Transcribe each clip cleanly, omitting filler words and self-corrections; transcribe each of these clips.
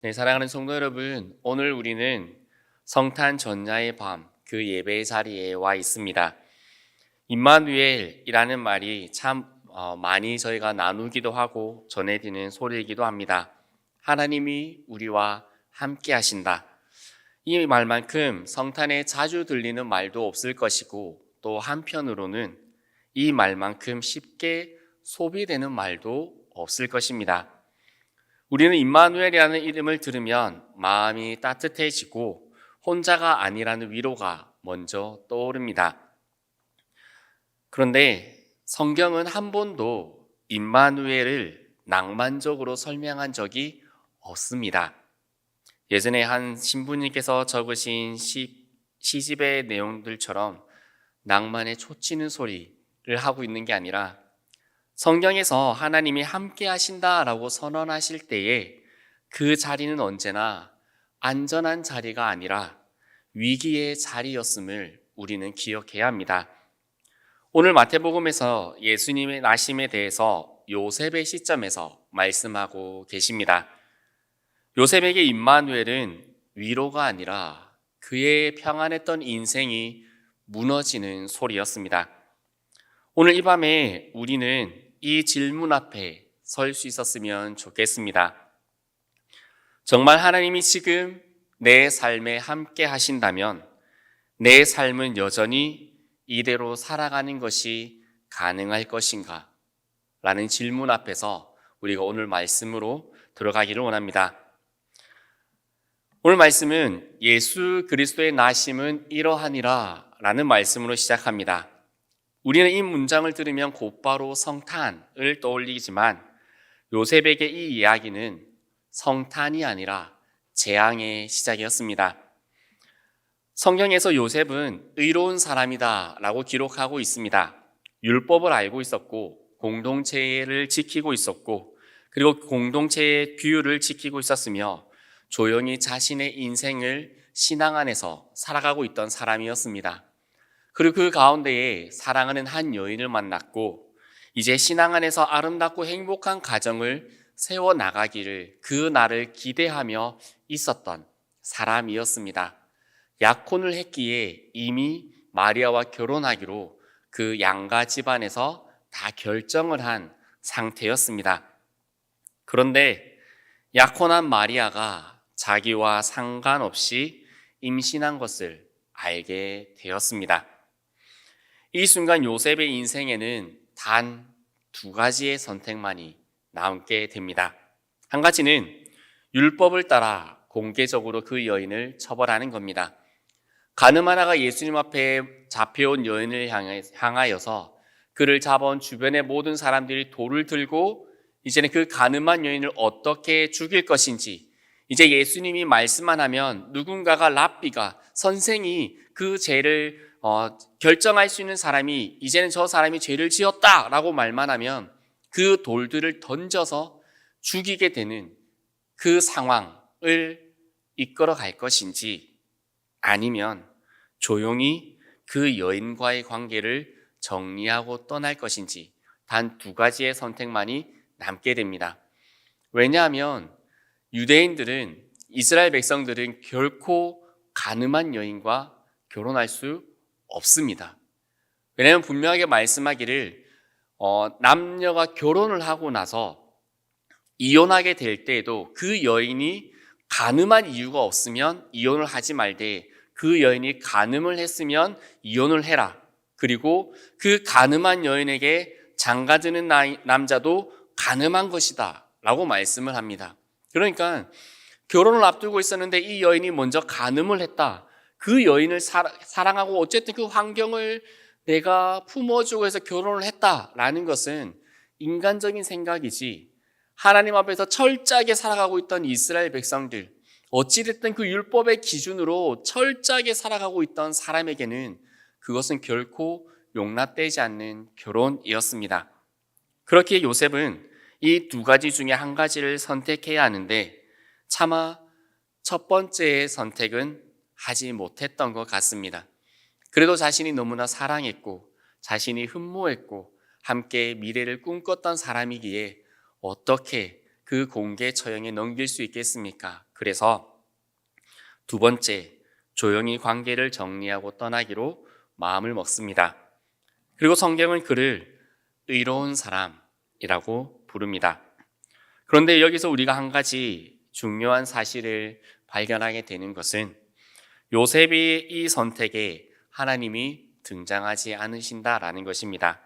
네, 사랑하는 성도 여러분, 오늘 우리는 성탄 전야의 밤, 그 예배의 자리에 와 있습니다. 임마누엘이라는 말이 참 많이 저희가 나누기도 하고 전해지는 소리이기도 합니다. 하나님이 우리와 함께 하신다. 이 말만큼 성탄에 자주 들리는 말도 없을 것이고, 또 한편으로는 이 말만큼 쉽게 소비되는 말도 없을 것입니다. 우리는 임마누엘이라는 이름을 들으면 마음이 따뜻해지고 혼자가 아니라는 위로가 먼저 떠오릅니다. 그런데 성경은 한 번도 임마누엘을 낭만적으로 설명한 적이 없습니다. 예전에 한 신부님께서 적으신 시집의 내용들처럼 낭만에 초치는 소리를 하고 있는 게 아니라 성경에서 하나님이 함께 하신다라고 선언하실 때에 그 자리는 언제나 안전한 자리가 아니라 위기의 자리였음을 우리는 기억해야 합니다. 오늘 마태복음에서 예수님의 나심에 대해서 요셉의 시점에서 말씀하고 계십니다. 요셉에게 임마누엘은 위로가 아니라 그의 평안했던 인생이 무너지는 소리였습니다. 오늘 이 밤에 우리는 이 질문 앞에 설 수 있었으면 좋겠습니다. 정말 하나님이 지금 내 삶에 함께 하신다면 내 삶은 여전히 이대로 살아가는 것이 가능할 것인가? 라는 질문 앞에서 우리가 오늘 말씀으로 들어가기를 원합니다. 오늘 말씀은 예수 그리스도의 나심은 이러하니라 라는 말씀으로 시작합니다. 우리는 이 문장을 들으면 곧바로 성탄을 떠올리지만 요셉에게 이 이야기는 성탄이 아니라 재앙의 시작이었습니다. 성경에서 요셉은 의로운 사람이다 라고 기록하고 있습니다. 율법을 알고 있었고 공동체를 지키고 있었고 그리고 공동체의 규율을 지키고 있었으며 조용히 자신의 인생을 신앙 안에서 살아가고 있던 사람이었습니다. 그리고 그 가운데에 사랑하는 한 여인을 만났고 이제 신앙 안에서 아름답고 행복한 가정을 세워나가기를 그 날을 기대하며 있었던 사람이었습니다. 약혼을 했기에 이미 마리아와 결혼하기로 그 양가 집안에서 다 결정을 한 상태였습니다. 그런데 약혼한 마리아가 자기와 상관없이 임신한 것을 알게 되었습니다. 이 순간 요셉의 인생에는 단 두 가지의 선택만이 남게 됩니다. 한 가지는 율법을 따라 공개적으로 그 여인을 처벌하는 겁니다. 가늠 하나가 예수님 앞에 잡혀온 여인을 향하여서 그를 잡아온 주변의 모든 사람들이 돌을 들고 이제는 그 가늠한 여인을 어떻게 죽일 것인지, 이제 예수님이 말씀만 하면 누군가가 랍비가 선생이 그 죄를 결정할 수 있는 사람이 이제는 저 사람이 죄를 지었다라고 말만 하면 그 돌들을 던져서 죽이게 되는 그 상황을 이끌어 갈 것인지, 아니면 조용히 그 여인과의 관계를 정리하고 떠날 것인지 단 두 가지의 선택만이 남게 됩니다. 왜냐하면 유대인들은, 이스라엘 백성들은 결코 가늠한 여인과 결혼할 수 없습니다. 왜냐하면 분명하게 말씀하기를 남녀가 결혼을 하고 나서 이혼하게 될 때에도 그 여인이 간음한 이유가 없으면 이혼을 하지 말되 그 여인이 간음을 했으면 이혼을 해라. 그리고 그 간음한 여인에게 장가드는 남자도 간음한 것이다 라고 말씀을 합니다. 그러니까 결혼을 앞두고 있었는데 이 여인이 먼저 간음을 했다. 그 여인을 사랑하고 어쨌든 그 환경을 내가 품어주고 해서 결혼을 했다라는 것은 인간적인 생각이지, 하나님 앞에서 철저하게 살아가고 있던 이스라엘 백성들, 어찌됐든 그 율법의 기준으로 철저하게 살아가고 있던 사람에게는 그것은 결코 용납되지 않는 결혼이었습니다. 그렇게 요셉은 이 두 가지 중에 한 가지를 선택해야 하는데 차마 첫 번째의 선택은 하지 못했던 것 같습니다. 그래도 자신이 너무나 사랑했고 자신이 흠모했고 함께 미래를 꿈꿨던 사람이기에 어떻게 그 공개 처형에 넘길 수 있겠습니까? 그래서 두 번째, 조용히 관계를 정리하고 떠나기로 마음을 먹습니다. 그리고 성경은 그를 의로운 사람이라고 부릅니다. 그런데 여기서 우리가 한 가지 중요한 사실을 발견하게 되는 것은 요셉의 이 선택에 하나님이 등장하지 않으신다라는 것입니다.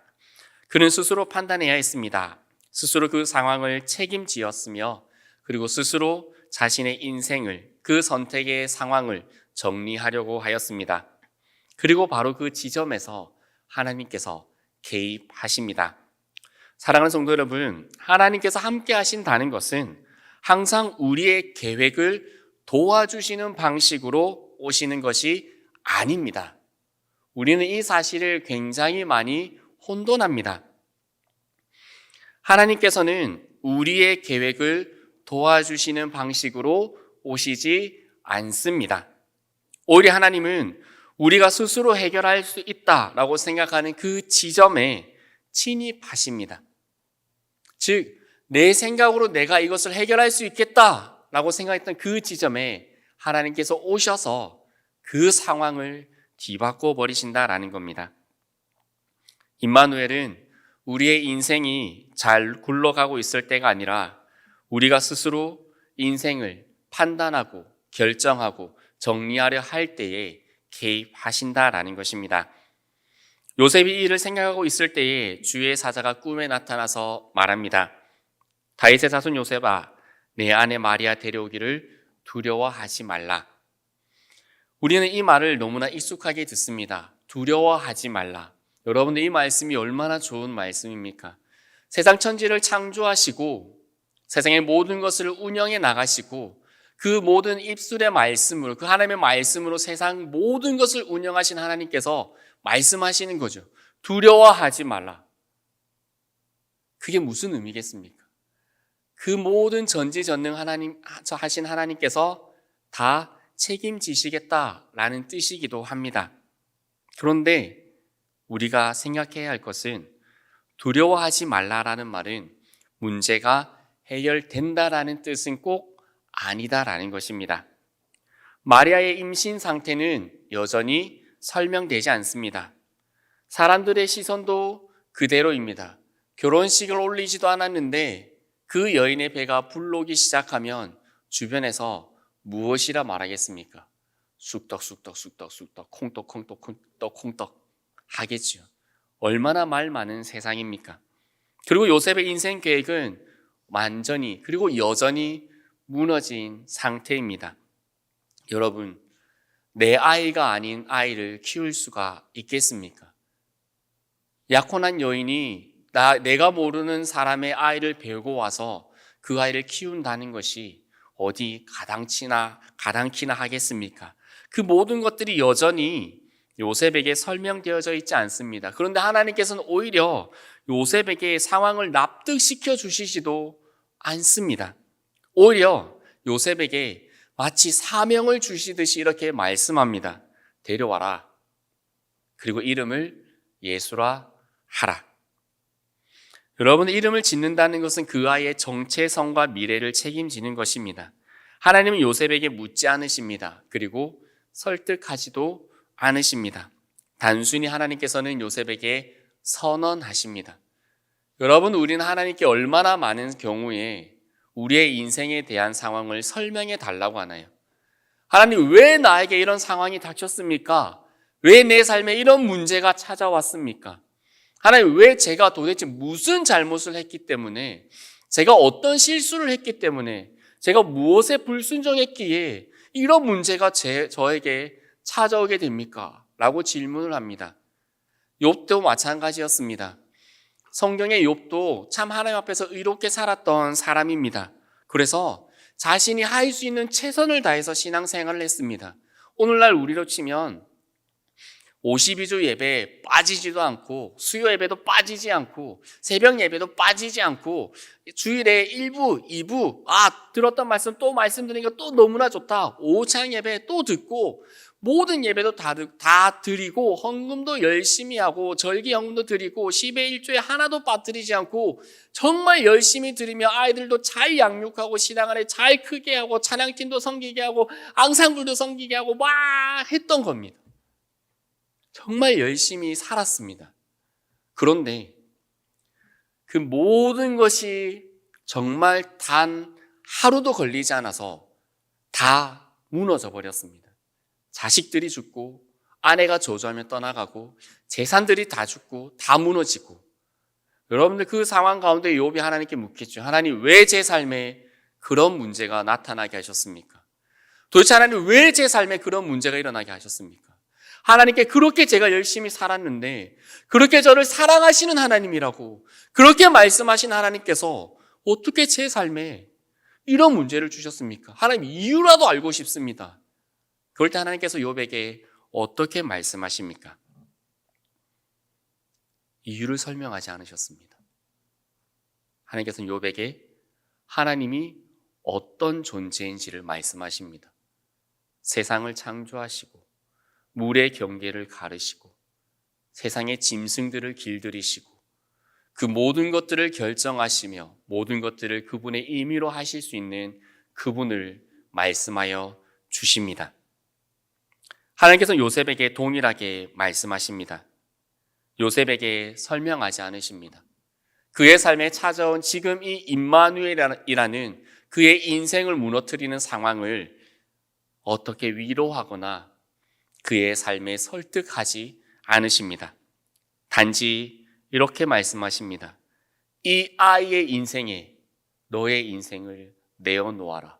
그는 스스로 판단해야 했습니다. 스스로 그 상황을 책임지었으며 그리고 스스로 자신의 인생을, 그 선택의 상황을 정리하려고 하였습니다. 그리고 바로 그 지점에서 하나님께서 개입하십니다. 사랑하는 성도 여러분, 하나님께서 함께 하신다는 것은 항상 우리의 계획을 도와주시는 방식으로 오시는 것이 아닙니다. 우리는 이 사실을 굉장히 많이 혼돈합니다. 하나님께서는 우리의 계획을 도와주시는 방식으로 오시지 않습니다. 오히려 하나님은 우리가 스스로 해결할 수 있다라고 생각하는 그 지점에 침입하십니다. 즉, 내 생각으로 내가 이것을 해결할 수 있겠다라고 생각했던 그 지점에 하나님께서 오셔서 그 상황을 뒤바꿔 버리신다라는 겁니다. 임마누엘은 우리의 인생이 잘 굴러가고 있을 때가 아니라 우리가 스스로 인생을 판단하고 결정하고 정리하려 할 때에 개입하신다라는 것입니다. 요셉이 이 일을 생각하고 있을 때에 주의 사자가 꿈에 나타나서 말합니다. 다윗의 자손 요셉아, 내 아내 마리아 데려오기를 두려워하지 말라. 우리는 이 말을 너무나 익숙하게 듣습니다. 두려워하지 말라. 여러분들, 이 말씀이 얼마나 좋은 말씀입니까? 세상 천지를 창조하시고 세상의 모든 것을 운영해 나가시고 그 모든 입술의 말씀으로, 그 하나님의 말씀으로 세상 모든 것을 운영하신 하나님께서 말씀하시는 거죠. 두려워하지 말라. 그게 무슨 의미겠습니까? 그 모든 전지전능 하신 하나님께서 다 책임지시겠다라는 뜻이기도 합니다. 그런데 우리가 생각해야 할 것은 두려워하지 말라라는 말은 문제가 해결된다라는 뜻은 꼭 아니다라는 것입니다. 마리아의 임신 상태는 여전히 설명되지 않습니다. 사람들의 시선도 그대로입니다. 결혼식을 올리지도 않았는데 그 여인의 배가 불러오기 시작하면 주변에서 무엇이라 말하겠습니까? 쑥떡 콩떡 하겠죠. 얼마나 말 많은 세상입니까? 그리고 요셉의 인생 계획은 완전히 그리고 여전히 무너진 상태입니다. 여러분, 내 아이가 아닌 아이를 키울 수가 있겠습니까? 약혼한 여인이 내가 모르는 사람의 아이를 배우고 와서 그 아이를 키운다는 것이 어디 가당키나 하겠습니까? 그 모든 것들이 여전히 요셉에게 설명되어져 있지 않습니다. 그런데 하나님께서는 오히려 요셉에게 상황을 납득시켜 주시지도 않습니다. 오히려 요셉에게 마치 사명을 주시듯이 이렇게 말씀합니다. 데려와라. 그리고 이름을 예수라 하라. 여러분, 이름을 짓는다는 것은 그 아이의 정체성과 미래를 책임지는 것입니다. 하나님은 요셉에게 묻지 않으십니다. 그리고 설득하지도 않으십니다. 단순히 하나님께서는 요셉에게 선언하십니다. 여러분, 우리는 하나님께 얼마나 많은 경우에 우리의 인생에 대한 상황을 설명해 달라고 하나요? 하나님, 왜 나에게 이런 상황이 닥쳤습니까? 왜 내 삶에 이런 문제가 찾아왔습니까? 하나님, 왜 제가 도대체 무슨 잘못을 했기 때문에, 제가 어떤 실수를 했기 때문에, 제가 무엇에 불순종했기에 이런 문제가 저에게 찾아오게 됩니까? 라고 질문을 합니다. 욥도 마찬가지였습니다. 성경의 욥도 참 하나님 앞에서 의롭게 살았던 사람입니다. 그래서 자신이 할 수 있는 최선을 다해서 신앙생활을 했습니다. 오늘날 우리로 치면 52주 예배 빠지지도 않고 수요 예배도 빠지지 않고 새벽 예배도 빠지지 않고 주일에 1부, 2부 들었던 말씀 또 말씀드리니까 또 너무나 좋다. 오찬 예배 또 듣고 모든 예배도 다 드리고 헌금도 열심히 하고 절기 헌금도 드리고 10의 1조에 하나도 빠뜨리지 않고 정말 열심히 드리며 아이들도 잘 양육하고 신앙안에 잘 크게 하고 찬양팀도 섬기게 하고 앙상블도 섬기게 하고 막 했던 겁니다. 정말 열심히 살았습니다. 그런데 그 모든 것이 정말 단 하루도 걸리지 않아서 다 무너져 버렸습니다. 자식들이 죽고 아내가 저주하며 떠나가고 재산들이 다 죽고 다 무너지고 여러분들 그 상황 가운데 욥이 하나님께 묻겠죠. 하나님 왜 제 삶에 그런 문제가 나타나게 하셨습니까? 도대체 하나님 왜 제 삶에 그런 문제가 일어나게 하셨습니까? 하나님께 그렇게 제가 열심히 살았는데 그렇게 저를 사랑하시는 하나님이라고 그렇게 말씀하신 하나님께서 어떻게 제 삶에 이런 문제를 주셨습니까? 하나님 이유라도 알고 싶습니다. 그럴 때 하나님께서 욥에게 어떻게 말씀하십니까? 이유를 설명하지 않으셨습니다. 하나님께서는 욥에게 하나님이 어떤 존재인지를 말씀하십니다. 세상을 창조하시고 물의 경계를 가르시고 세상의 짐승들을 길들이시고 그 모든 것들을 결정하시며 모든 것들을 그분의 임의로 하실 수 있는 그분을 말씀하여 주십니다. 하나님께서는 요셉에게 동일하게 말씀하십니다. 요셉에게 설명하지 않으십니다. 그의 삶에 찾아온 지금 이 임마누엘이라는 그의 인생을 무너뜨리는 상황을 어떻게 위로하거나 그의 삶에 설득하지 않으십니다. 단지 이렇게 말씀하십니다. 이 아이의 인생에 너의 인생을 내어놓아라.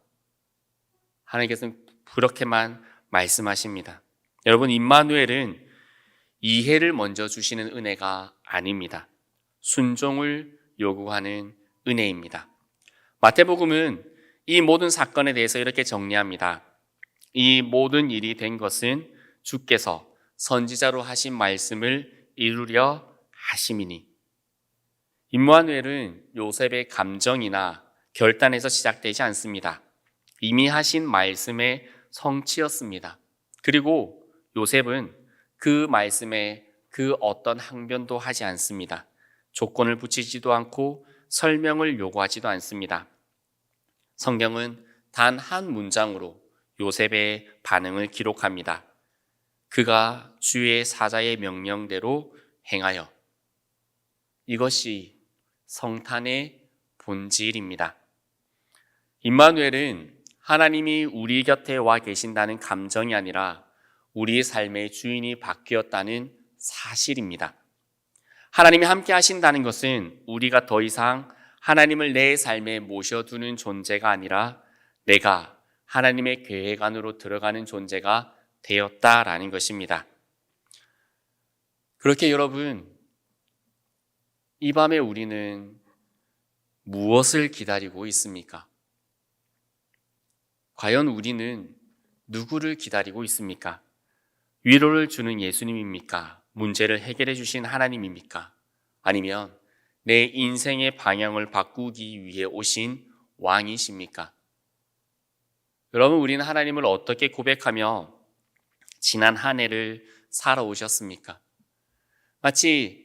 하나님께서는 그렇게만 말씀하십니다. 여러분, 임마누엘은 이해를 먼저 주시는 은혜가 아닙니다. 순종을 요구하는 은혜입니다. 마태복음은 이 모든 사건에 대해서 이렇게 정리합니다. 이 모든 일이 된 것은 주께서 선지자로 하신 말씀을 이루려 하심이니. 임마누엘은 요셉의 감정이나 결단에서 시작되지 않습니다. 이미 하신 말씀의 성취였습니다. 그리고 요셉은 그 말씀에 그 어떤 항변도 하지 않습니다. 조건을 붙이지도 않고 설명을 요구하지도 않습니다. 성경은 단 한 문장으로 요셉의 반응을 기록합니다. 그가 주의 사자의 명령대로 행하여. 이것이 성탄의 본질입니다. 임마누엘은 하나님이 우리 곁에 와 계신다는 감정이 아니라 우리의 삶의 주인이 바뀌었다는 사실입니다. 하나님이 함께 하신다는 것은 우리가 더 이상 하나님을 내 삶에 모셔두는 존재가 아니라 내가 하나님의 계획 안으로 들어가는 존재가 되었다라는 것입니다. 그렇게 여러분, 이 밤에 우리는 무엇을 기다리고 있습니까? 과연 우리는 누구를 기다리고 있습니까? 위로를 주는 예수님입니까? 문제를 해결해 주신 하나님입니까? 아니면 내 인생의 방향을 바꾸기 위해 오신 왕이십니까? 여러분, 우리는 하나님을 어떻게 고백하며 지난 한 해를 살아오셨습니까? 마치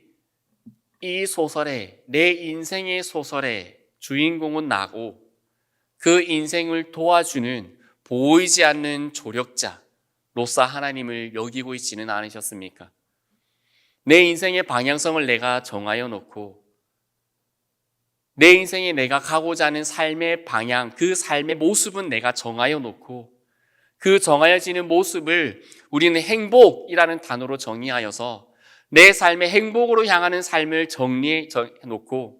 이 소설에, 내 인생의 소설의 주인공은 나고 그 인생을 도와주는 보이지 않는 조력자로서 하나님을 여기고 있지는 않으셨습니까? 내 인생의 방향성을 내가 정하여 놓고 내 인생에 내가 가고자 하는 삶의 방향, 그 삶의 모습은 내가 정하여 놓고 그 정하여지는 모습을 우리는 행복이라는 단어로 정의하여서 내 삶의 행복으로 향하는 삶을 정리해 놓고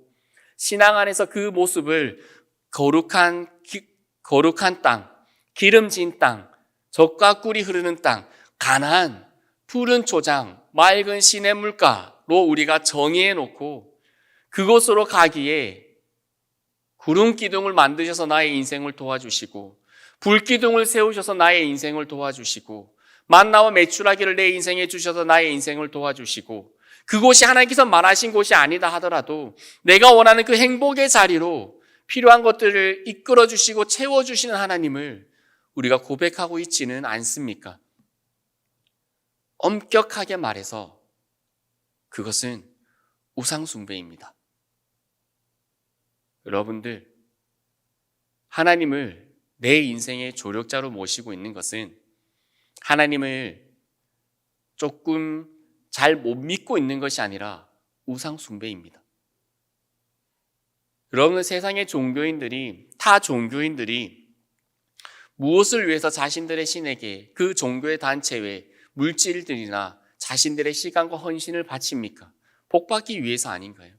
신앙 안에서 그 모습을 거룩한 땅, 기름진 땅, 젖과 꿀이 흐르는 땅, 가나안, 푸른 초장, 맑은 시냇물가로 우리가 정의해 놓고 그곳으로 가기에 구름 기둥을 만드셔서 나의 인생을 도와주시고 불 기둥을 세우셔서 나의 인생을 도와주시고 만나와 메추라기를 내 인생에 주셔서 나의 인생을 도와주시고 그곳이 하나님께서 말하신 곳이 아니다 하더라도 내가 원하는 그 행복의 자리로 필요한 것들을 이끌어 주시고 채워 주시는 하나님을 우리가 고백하고 있지는 않습니까? 엄격하게 말해서 그것은 우상 숭배입니다. 여러분들, 하나님을 내 인생의 조력자로 모시고 있는 것은 하나님을 조금 잘 못 믿고 있는 것이 아니라 우상 숭배입니다. 여러분, 세상의 종교인들이, 타 종교인들이 무엇을 위해서 자신들의 신에게 그 종교의 단체 외 물질들이나 자신들의 시간과 헌신을 바칩니까? 복받기 위해서 아닌가요?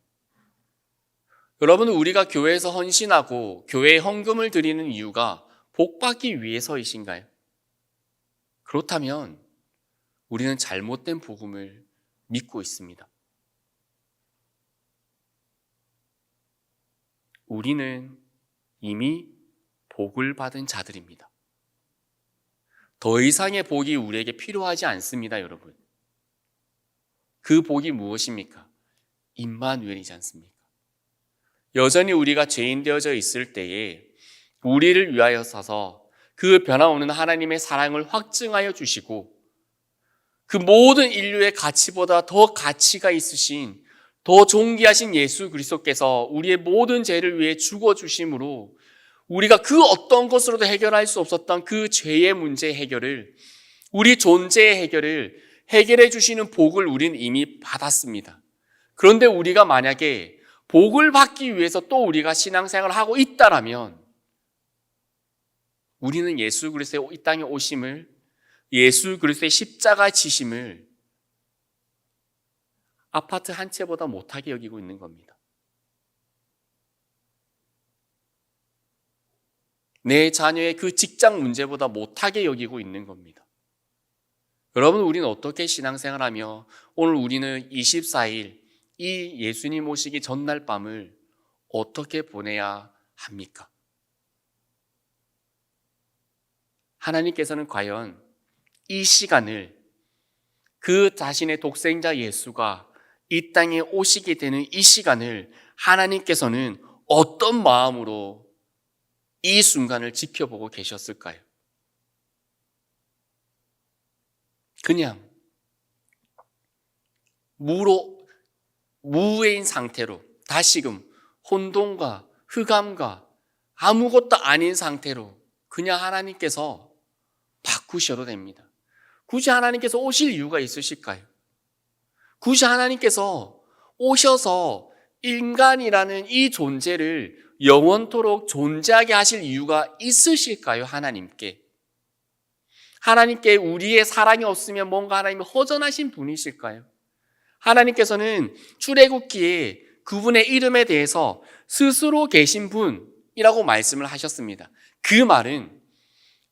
여러분은 우리가 교회에서 헌신하고 교회에 헌금을 드리는 이유가 복받기 위해서이신가요? 그렇다면 우리는 잘못된 복음을 믿고 있습니다. 우리는 이미 복을 받은 자들입니다. 더 이상의 복이 우리에게 필요하지 않습니다, 여러분. 그 복이 무엇입니까? 임마누엘이지 않습니까? 여전히 우리가 죄인 되어져 있을 때에 우리를 위하여 서서 그 변함없는 하나님의 사랑을 확증하여 주시고 그 모든 인류의 가치보다 더 가치가 있으신 더 존귀하신 예수 그리스도께서 우리의 모든 죄를 위해 죽어주심으로 우리가 그 어떤 것으로도 해결할 수 없었던 그 죄의 문제 해결을, 우리 존재의 해결을 해결해 주시는 복을 우리는 이미 받았습니다. 그런데 우리가 만약에 복을 받기 위해서 또 우리가 신앙생활을 하고 있다라면 우리는 예수 그리스도의 이 땅에 오심을, 예수 그리스도의 십자가 지심을 아파트 한 채보다 못하게 여기고 있는 겁니다. 내 자녀의 그 직장 문제보다 못하게 여기고 있는 겁니다. 여러분, 우리는 어떻게 신앙생활하며 오늘 우리는 24일 이 예수님 오시기 전날 밤을 어떻게 보내야 합니까? 하나님께서는 과연 이 시간을 그 자신의 독생자 예수가 이 땅에 오시게 되는 이 시간을 하나님께서는 어떤 마음으로 이 순간을 지켜보고 계셨을까요? 그냥 무해인 상태로 다시금 혼돈과 흑암과 아무것도 아닌 상태로 그냥 하나님께서 바꾸셔도 됩니다. 굳이 하나님께서 오실 이유가 있으실까요? 굳이 하나님께서 오셔서 인간이라는 이 존재를 영원토록 존재하게 하실 이유가 있으실까요? 하나님께 우리의 사랑이 없으면 뭔가 하나님이 허전하신 분이실까요? 하나님께서는 출애굽기에 그분의 이름에 대해서 스스로 계신 분이라고 말씀을 하셨습니다. 그 말은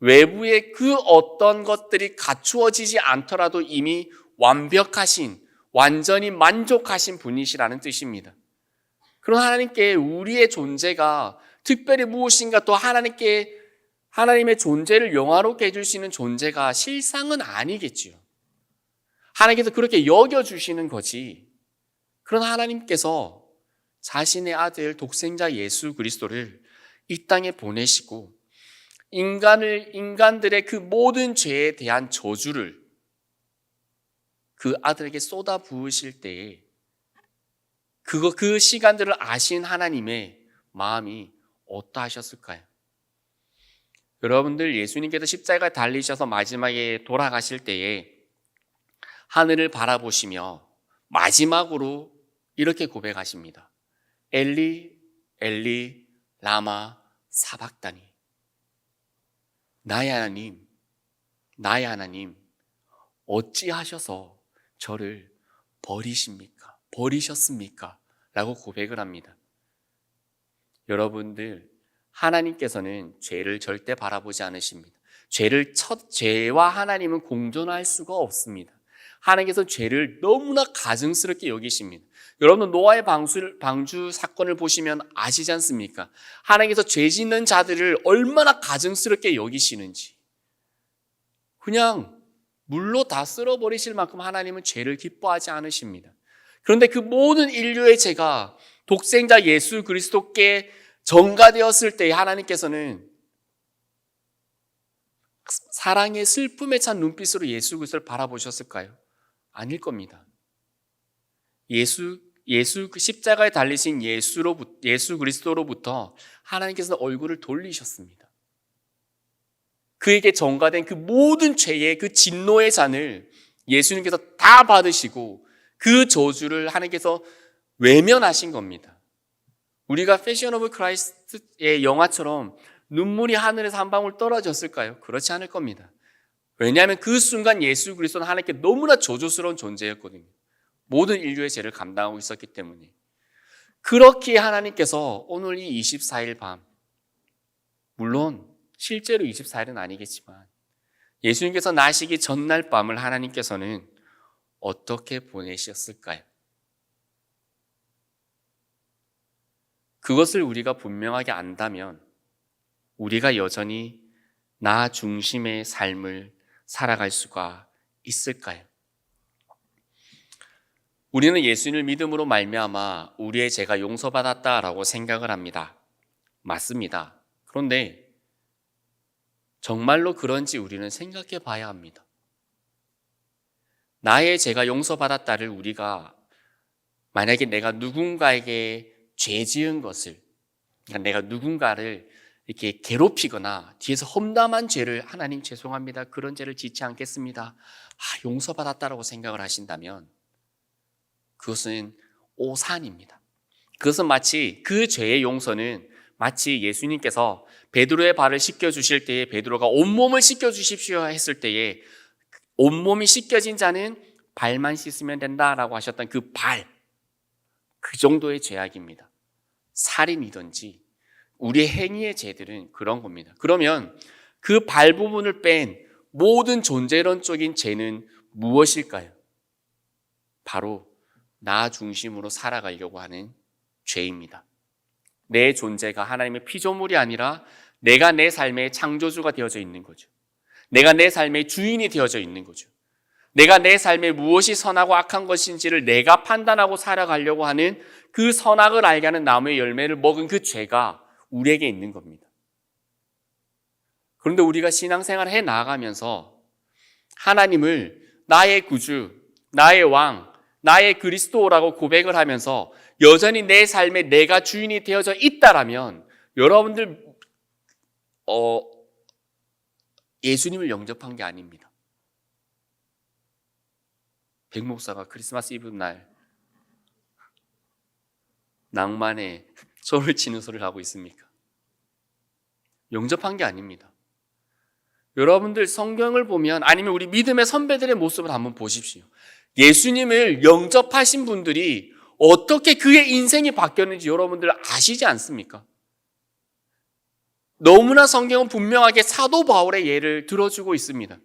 외부의 그 어떤 것들이 갖추어지지 않더라도 이미 완벽하신, 완전히 만족하신 분이시라는 뜻입니다. 그런 하나님께 우리의 존재가 특별히 무엇인가 또 하나님의 존재를 영화롭게 해줄 수 있는 존재가 실상은 아니겠지요. 하나님께서 그렇게 여겨주시는 거지. 그런 하나님께서 자신의 아들 독생자 예수 그리스도를 이 땅에 보내시고 인간들의 그 모든 죄에 대한 저주를 그 아들에게 쏟아 부으실 때에 그 시간들을 아신 하나님의 마음이 어떠하셨을까요? 여러분들, 예수님께서 십자가에 달리셔서 마지막에 돌아가실 때에 하늘을 바라보시며 마지막으로 이렇게 고백하십니다. 엘리 엘리 라마 사박다니. 나의 하나님 어찌하셔서 저를 버리셨습니까? 라고 고백을 합니다. 여러분들, 하나님께서는 죄를 절대 바라보지 않으십니다. 죄와 하나님은 공존할 수가 없습니다. 하나님께서 죄를 너무나 가증스럽게 여기십니다. 여러분, 노아의 방주 사건을 보시면 아시지 않습니까? 하나님께서 죄 짓는 자들을 얼마나 가증스럽게 여기시는지. 그냥 물로 다 쓸어버리실 만큼 하나님은 죄를 기뻐하지 않으십니다. 그런데 그 모든 인류의 죄가 독생자 예수 그리스도께 전가되었을 때 하나님께서는 사랑의 슬픔에 찬 눈빛으로 예수 그리스도를 바라보셨을까요? 아닐 겁니다. 예수 그 십자가에 달리신 예수 그리스도로부터 하나님께서 얼굴을 돌리셨습니다. 그에게 전가된 그 모든 죄의 그 진노의 잔을 예수님께서 다 받으시고 그 저주를 하나님께서 외면하신 겁니다. 우리가 패션 오브 크라이스트의 영화처럼 눈물이 하늘에서 한 방울 떨어졌을까요? 그렇지 않을 겁니다. 왜냐하면 그 순간 예수 그리스도는 하나님께 너무나 저주스러운 존재였거든요. 모든 인류의 죄를 감당하고 있었기 때문에. 그렇기에 하나님께서 오늘 이 24일 밤, 물론 실제로 24일은 아니겠지만 예수님께서 나시기 전날 밤을 하나님께서는 어떻게 보내셨을까요? 그것을 우리가 분명하게 안다면 우리가 여전히 나 중심의 삶을 살아갈 수가 있을까요? 우리는 예수님을 믿음으로 말미암아 우리의 죄가 용서받았다라고 생각을 합니다. 맞습니다. 그런데 정말로 그런지 우리는 생각해 봐야 합니다. 나의 죄가 용서받았다를 우리가 만약에 내가 누군가에게 죄 지은 것을, 그러니까 내가 누군가를 이렇게 괴롭히거나 뒤에서 험담한 죄를 하나님 죄송합니다. 그런 죄를 짓지 않겠습니다. 용서받았다라고 생각을 하신다면 그것은 오산입니다. 그것은 마치 그 죄의 용서는 마치 예수님께서 베드로의 발을 씻겨주실 때에 베드로가 온몸을 씻겨주십시오 했을 때에 온몸이 씻겨진 자는 발만 씻으면 된다라고 하셨던 그 발, 그 정도의 죄악입니다. 살인이든지 우리의 행위의 죄들은 그런 겁니다. 그러면 그 발 부분을 뺀 모든 존재론적인 죄는 무엇일까요? 바로 나 중심으로 살아가려고 하는 죄입니다. 내 존재가 하나님의 피조물이 아니라 내가 내 삶의 창조주가 되어져 있는 거죠. 내가 내 삶의 주인이 되어져 있는 거죠. 내가 내 삶에 무엇이 선하고 악한 것인지를 내가 판단하고 살아가려고 하는 그 선악을 알게 하는 나무의 열매를 먹은 그 죄가 우리에게 있는 겁니다. 그런데 우리가 신앙생활을 해 나아가면서 하나님을 나의 구주, 나의 왕, 나의 그리스도라고 고백을 하면서 여전히 내 삶에 내가 주인이 되어져 있다라면 여러분들 예수님을 영접한 게 아닙니다. 백 목사가 크리스마스 이브 날 낭만에 소를 치는 소리를 하고 있습니까? 영접한 게 아닙니다. 여러분들 성경을 보면 아니면 우리 믿음의 선배들의 모습을 한번 보십시오. 예수님을 영접하신 분들이 어떻게 그의 인생이 바뀌었는지 여러분들 아시지 않습니까? 너무나 성경은 분명하게 사도 바울의 예를 들어주고 있습니다.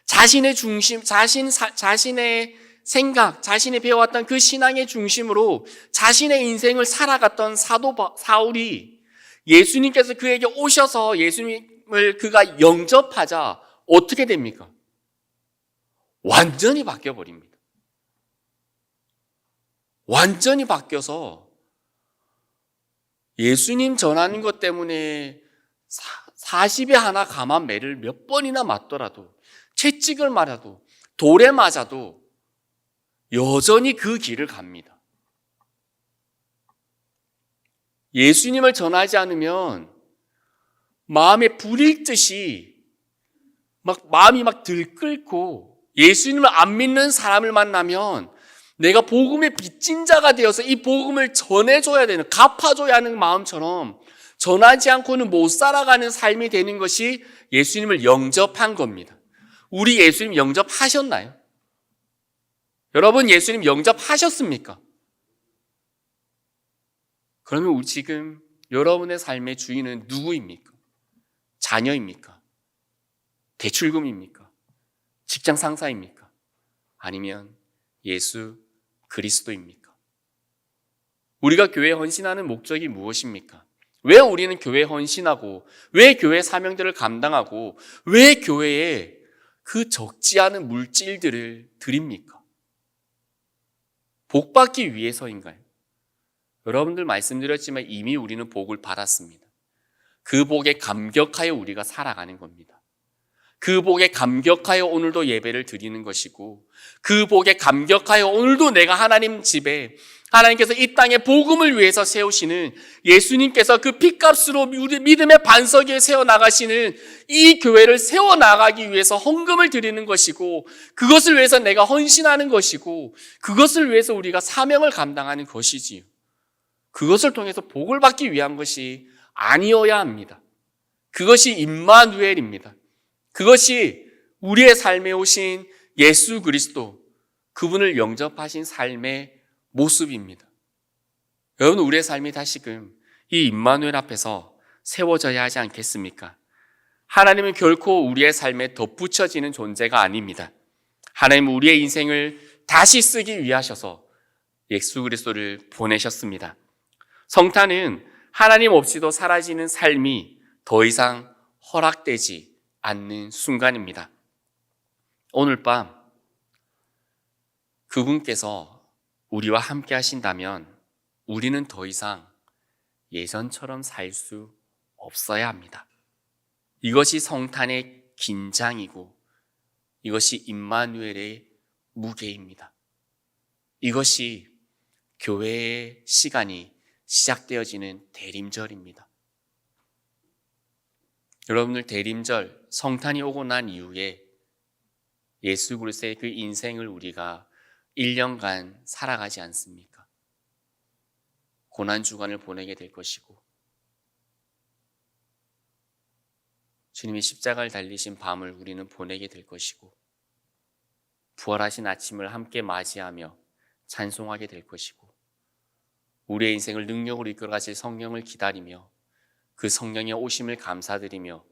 자신의 중심, 자신의 생각, 자신이 배워왔던 그 신앙의 중심으로 자신의 인생을 살아갔던 사도 사울이 예수님께서 그에게 오셔서 예수님을 그가 영접하자 어떻게 됩니까? 완전히 바뀌어버립니다. 완전히 바뀌어서 예수님 전하는 것 때문에 40에 하나 감한 매를 몇 번이나 맞더라도 채찍을 맞아도 돌에 맞아도 여전히 그 길을 갑니다. 예수님을 전하지 않으면 마음에 불이 익듯이 마음이 들끓고 예수님을 안 믿는 사람을 만나면 내가 복음의 빚진 자가 되어서 이 복음을 전해줘야 되는, 갚아줘야 하는 마음처럼 전하지 않고는 못 살아가는 삶이 되는 것이 예수님을 영접한 겁니다. 우리 예수님 영접하셨나요? 여러분 예수님 영접하셨습니까? 그러면 지금 여러분의 삶의 주인은 누구입니까? 자녀입니까? 대출금입니까? 직장 상사입니까? 아니면 예수 그리스도입니까? 우리가 교회에 헌신하는 목적이 무엇입니까? 왜 우리는 교회에 헌신하고 왜 교회 사명들을 감당하고 왜 교회에 그 적지 않은 물질들을 드립니까? 복 받기 위해서인가요? 여러분들 말씀드렸지만 이미 우리는 복을 받았습니다. 그 복에 감격하여 우리가 살아가는 겁니다. 그 복에 감격하여 오늘도 예배를 드리는 것이고, 그 복에 감격하여 오늘도 내가 하나님 집에, 하나님께서 이 땅에 복음을 위해서 세우시는, 예수님께서 그 핏값으로 우리 믿음의 반석 위에 세워나가시는 이 교회를 세워나가기 위해서 헌금을 드리는 것이고, 그것을 위해서 내가 헌신하는 것이고, 그것을 위해서 우리가 사명을 감당하는 것이지요. 그것을 통해서 복을 받기 위한 것이 아니어야 합니다. 그것이 임마누엘입니다. 그것이 우리의 삶에 오신 예수 그리스도, 그분을 영접하신 삶의 모습입니다. 여러분, 우리의 삶이 다시금 이 임마누엘 앞에서 세워져야 하지 않겠습니까? 하나님은 결코 우리의 삶에 덧붙여지는 존재가 아닙니다. 하나님은 우리의 인생을 다시 쓰기 위하셔서 예수 그리스도를 보내셨습니다. 성탄은 하나님 없이도 사라지는 삶이 더 이상 허락되지 않는 순간입니다. 오늘 밤 그분께서 우리와 함께 하신다면 우리는 더 이상 예전처럼 살 수 없어야 합니다. 이것이 성탄의 긴장이고 이것이 임마누엘의 무게입니다. 이것이 교회의 시간이 시작되어지는 대림절입니다. 여러분들, 대림절, 성탄이 오고 난 이후에 예수 그리스도의 그 인생을 우리가 1년간 살아가지 않습니까? 고난주간을 보내게 될 것이고, 주님이 십자가를 달리신 밤을 우리는 보내게 될 것이고, 부활하신 아침을 함께 맞이하며 찬송하게 될 것이고, 우리의 인생을 능력으로 이끌어가실 성령을 기다리며 그 성령의 오심을 감사드리며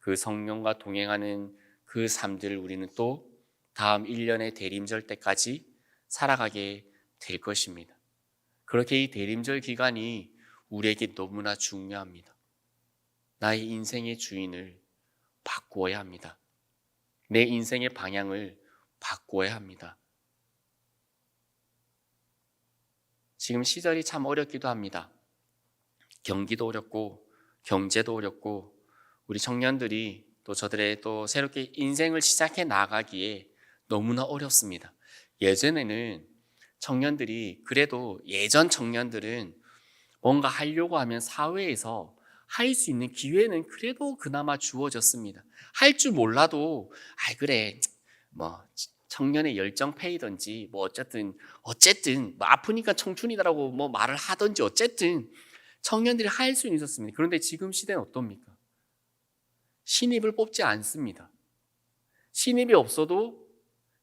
그 성령과 동행하는 그 삶들을 우리는 또 다음 1년의 대림절 때까지 살아가게 될 것입니다. 그렇게 이 대림절 기간이 우리에게 너무나 중요합니다. 나의 인생의 주인을 바꾸어야 합니다. 내 인생의 방향을 바꾸어야 합니다. 지금 시절이 참 어렵기도 합니다. 경기도 어렵고 경제도 어렵고 우리 청년들이 또 저들의 또 새롭게 인생을 시작해 나가기에 너무나 어렵습니다. 예전에는 청년들이, 그래도 예전 청년들은 뭔가 하려고 하면 사회에서 할 수 있는 기회는 그래도 그나마 주어졌습니다. 할 줄 몰라도 그래 뭐 청년의 열정 페이든지 뭐 어쨌든 뭐 아프니까 청춘이다라고 뭐 말을 하든지 어쨌든 청년들이 할 수는 있었습니다. 그런데 지금 시대는 어떻습니까? 신입을 뽑지 않습니다. 신입이 없어도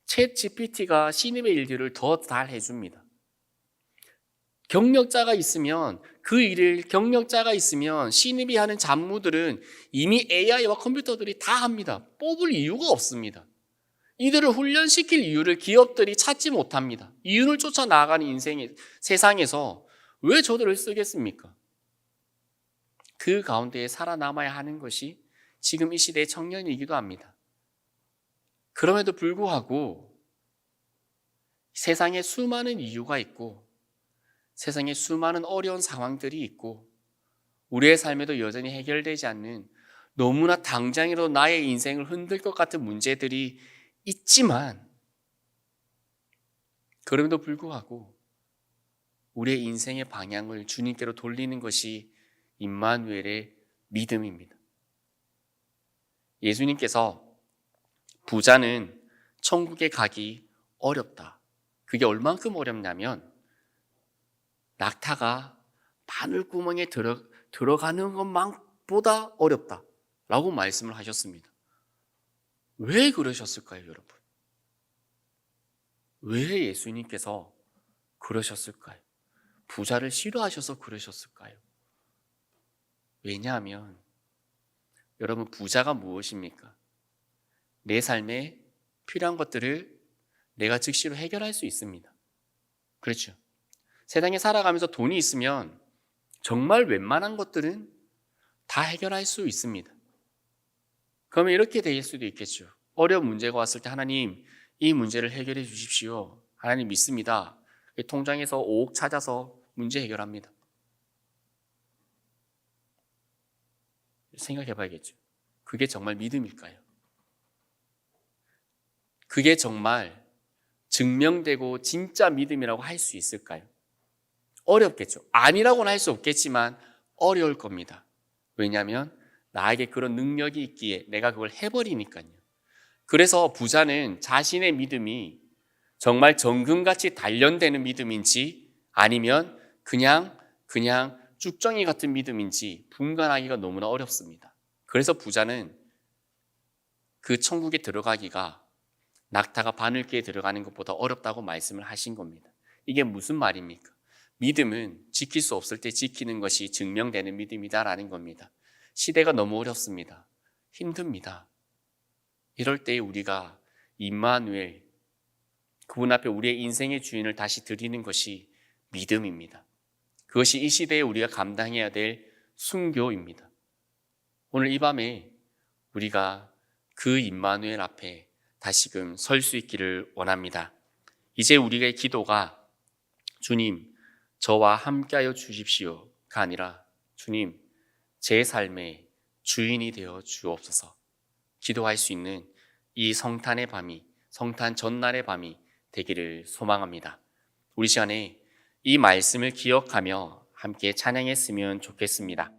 챗 GPT가 신입의 일들을 더 잘 해줍니다. 경력자가 있으면 경력자가 있으면 신입이 하는 잡무들은 이미 AI와 컴퓨터들이 다 합니다. 뽑을 이유가 없습니다. 이들을 훈련시킬 이유를 기업들이 찾지 못합니다. 이윤을 쫓아 나아가는 인생의 세상에서 왜 저들을 쓰겠습니까? 그 가운데에 살아남아야 하는 것이 지금 이 시대의 청년이기도 합니다. 그럼에도 불구하고 세상에 수많은 이유가 있고 세상에 수많은 어려운 상황들이 있고 우리의 삶에도 여전히 해결되지 않는 너무나 당장이라도 나의 인생을 흔들 것 같은 문제들이 있지만, 그럼에도 불구하고 우리의 인생의 방향을 주님께로 돌리는 것이 임마누엘의 믿음입니다. 예수님께서 부자는 천국에 가기 어렵다. 그게 얼만큼 어렵냐면 낙타가 바늘구멍에 들어가는 것만보다 어렵다 라고 말씀을 하셨습니다. 왜 그러셨을까요, 여러분? 왜 예수님께서 그러셨을까요? 부자를 싫어하셔서 그러셨을까요? 왜냐하면 여러분, 부자가 무엇입니까? 내 삶에 필요한 것들을 내가 즉시로 해결할 수 있습니다. 그렇죠? 세상에 살아가면서 돈이 있으면 정말 웬만한 것들은 다 해결할 수 있습니다. 그러면 이렇게 될 수도 있겠죠. 어려운 문제가 왔을 때 하나님 이 문제를 해결해 주십시오. 하나님 믿습니다. 통장에서 5억 찾아서 문제 해결합니다. 생각해 봐야겠죠. 그게 정말 믿음일까요? 그게 정말 증명되고 진짜 믿음이라고 할 수 있을까요? 어렵겠죠. 아니라고는 할 수 없겠지만 어려울 겁니다. 왜냐하면 나에게 그런 능력이 있기에 내가 그걸 해버리니까요. 그래서 부자는 자신의 믿음이 정말 정금같이 단련되는 믿음인지 아니면 그냥 쭉정이 같은 믿음인지 분간하기가 너무나 어렵습니다. 그래서 부자는 그 천국에 들어가기가 낙타가 바늘귀에 들어가는 것보다 어렵다고 말씀을 하신 겁니다. 이게 무슨 말입니까? 믿음은 지킬 수 없을 때 지키는 것이 증명되는 믿음이다라는 겁니다. 시대가 너무 어렵습니다. 힘듭니다. 이럴 때 우리가 임마누엘, 그분 앞에 우리의 인생의 주인을 다시 드리는 것이 믿음입니다. 그것이 이 시대에 우리가 감당해야 될 순교입니다. 오늘 이 밤에 우리가 그 임마누엘 앞에 다시금 설 수 있기를 원합니다. 이제 우리의 기도가 주님, 저와 함께하여 주십시오가 아니라 주님, 제 삶의 주인이 되어 주옵소서. 기도할 수 있는 이 성탄의 밤이, 성탄 전날의 밤이 되기를 소망합니다. 우리 시간에 이 말씀을 기억하며 함께 찬양했으면 좋겠습니다.